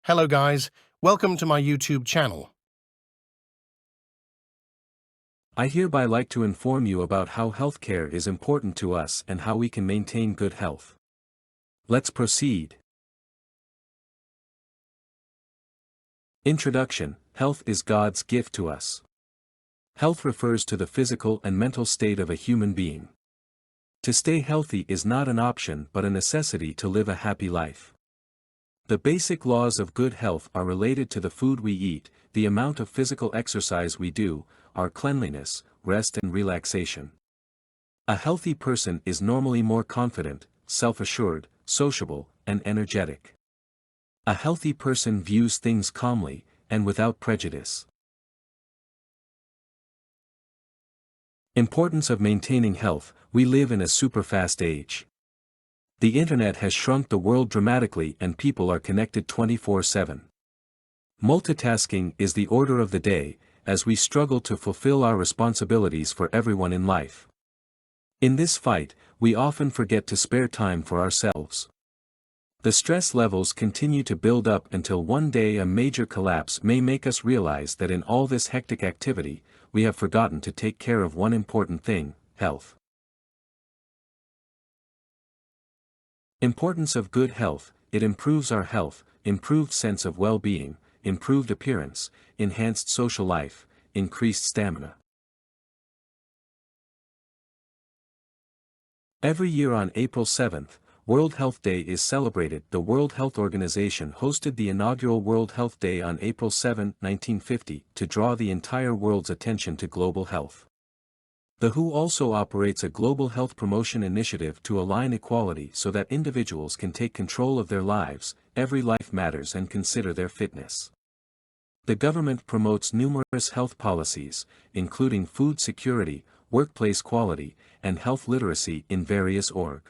Hello guys, welcome to my YouTube channel. I hereby like to inform you about how healthcare is important to us and how we can maintain good health. Let's proceed. Introduction: Health is God's gift to us. Health refers to the physical and mental state of a human being. To stay healthy is not an option but a necessity to live a happy life. The basic laws of good health are related to the food we eat, the amount of physical exercise we do, our cleanliness, rest and relaxation. A healthy person is normally more confident, self-assured, sociable, and energetic. A healthy person views things calmly, and without prejudice. Importance of maintaining health: we live in a super-fast age. The internet has shrunk the world dramatically and people are connected 24/7. Multitasking is the order of the day, as we struggle to fulfill our responsibilities for everyone in life. In this fight, we often forget to spare time for ourselves. The stress levels continue to build up until one day a major collapse may make us realize that in all this hectic activity, we have forgotten to take care of one important thing: health. Importance of good health: it improves our health, improved sense of well-being, improved appearance, enhanced social life, increased stamina. Every year on April 7th, World Health Day is celebrated. The World Health Organization hosted the inaugural World Health Day on April 7, 1950, to draw the entire world's attention to global health. The WHO also operates a global health promotion initiative to align equality so that individuals can take control of their lives. Every life matters, and consider their fitness. The government promotes numerous health policies, including food security, workplace quality, and health literacy in various org.